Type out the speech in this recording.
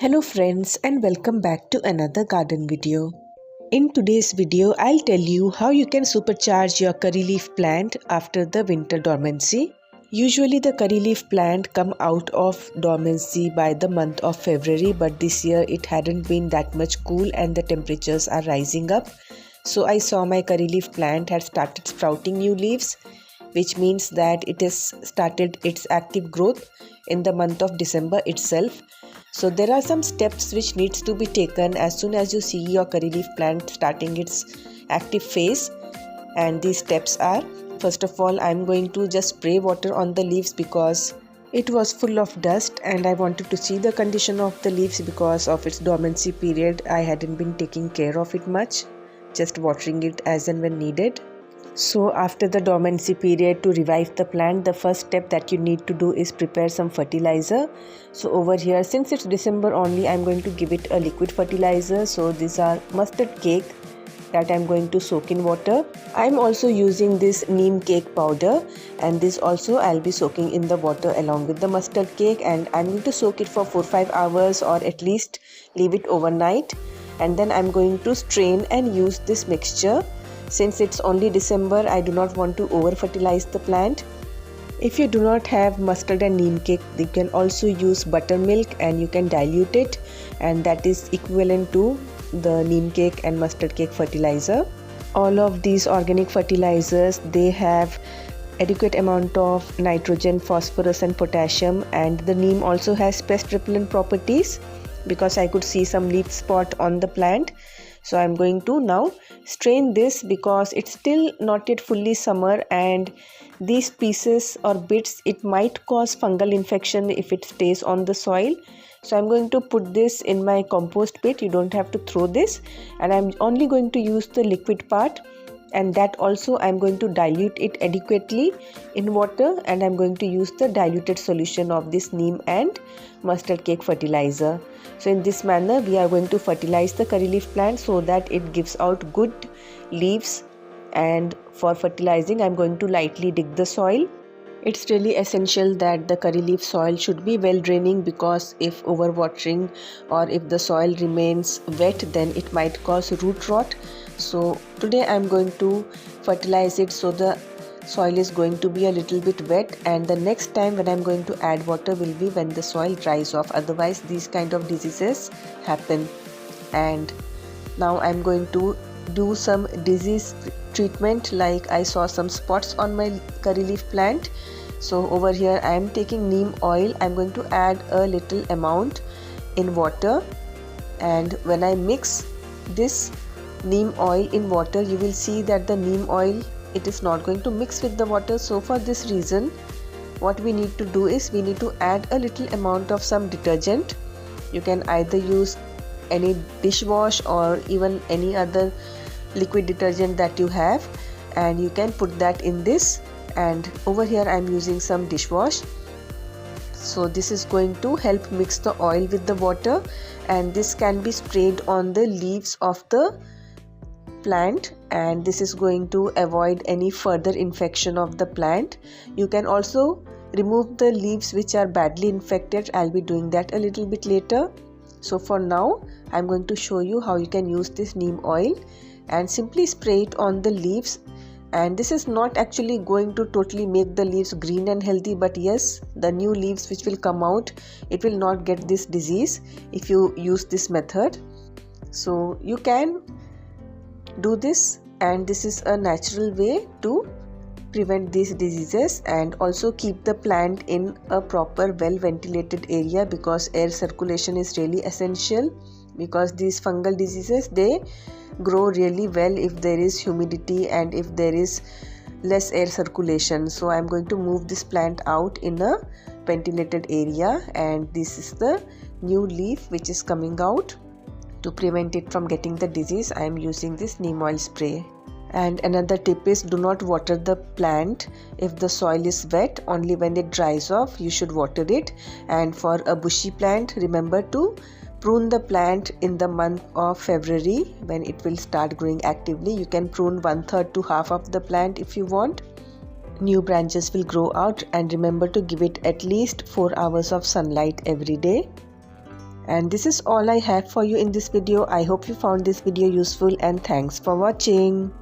Hello friends and welcome back to another garden video. In today's video, I'll tell you how you can supercharge your curry leaf plant after the winter dormancy. Usually the curry leaf plant come out of dormancy by the month of February, but this year it hadn't been that much cool and the temperatures are rising up. So I saw my curry leaf plant had started sprouting new leaves, which means that it has started its active growth in the month of December itself. So there are some steps which needs to be taken as soon as you see your curry leaf plant starting its active phase, and these steps are, first of all, I'm going to just spray water on the leaves because it was full of dust and I wanted to see the condition of the leaves because of its dormancy period. I hadn't been taking care of it much, just watering it as and when needed. So after the dormancy period, to revive the plant, the first step that you need to do is prepare some fertilizer. So over here, since it's December only, I'm going to give it a liquid fertilizer. So these are mustard cake that I'm going to soak in water. I'm also using this neem cake powder, and this also I'll be soaking in the water along with the mustard cake, and I'm going to soak it for 4-5 hours or at least leave it overnight. And then I'm going to strain and use this mixture. Since it's only December, I do not want to over fertilize the plant. If you do not have mustard and neem cake, you can also use buttermilk and you can dilute it, and that is equivalent to the neem cake and mustard cake fertilizer. All of these organic fertilizers, they have adequate amount of nitrogen, phosphorus and potassium, and the neem also has pest repellent properties because I could see some leaf spot on the plant. So I'm going to now strain this because it's still not yet fully summer, and these pieces or bits, it might cause fungal infection if it stays on the soil. So I'm going to put this in my compost pit. You don't have to throw this, and I'm only going to use the liquid part, and that also I'm going to dilute it adequately in water, and I'm going to use the diluted solution of this neem and mustard cake fertilizer. So in this manner we are going to fertilize the curry leaf plant so that it gives out good leaves. And for fertilizing, I'm going to lightly dig the soil. It's really essential that the curry leaf soil should be well draining, because if overwatering or if the soil remains wet, then it might cause root rot. So today I'm going to fertilize it so the soil is going to be a little bit wet, and the next time when I'm going to add water will be when the soil dries off. Otherwise these kind of diseases happen. And now I'm going to do some disease treatment, like I saw some spots on my curry leaf plant. So over here I am taking neem oil. I'm going to add a little amount in water, and when I mix this neem oil in water, you will see that the neem oil, it is not going to mix with the water. So for this reason, what we need to do is we need to add a little amount of some detergent. You can either use any dishwash or even any other liquid detergent that you have, and you can put that in this. And over here I'm using some dishwash. So this is going to help mix the oil with the water, and this can be sprayed on the leaves of the plant, and this is going to avoid any further infection of the plant. You can also remove the leaves which are badly infected. I'll be doing that a little bit later. So for now I'm going to show you how you can use this neem oil and simply spray it on the leaves. And this is not actually going to totally make the leaves green and healthy, but yes, the new leaves which will come out, it will not get this disease if you use this method. So you can do this, and this is a natural way to prevent these diseases and also keep the plant in a proper well ventilated area, because air circulation is really essential, because these fungal diseases, they grow really well if there is humidity and if there is less air circulation. So I'm going to move this plant out in a ventilated area, and this is the new leaf which is coming out. To prevent it from getting the disease, I am using this neem oil spray. And another tip is, do not water the plant if the soil is wet. Only when it dries off you should water it. And for a bushy plant, remember to prune the plant in the month of February when it will start growing actively. You can prune 1/3 to half of the plant if you want. New branches will grow out, and remember to give it at least 4 hours of sunlight every day. And this is all I have for you in this video. I hope you found this video useful and thanks for watching.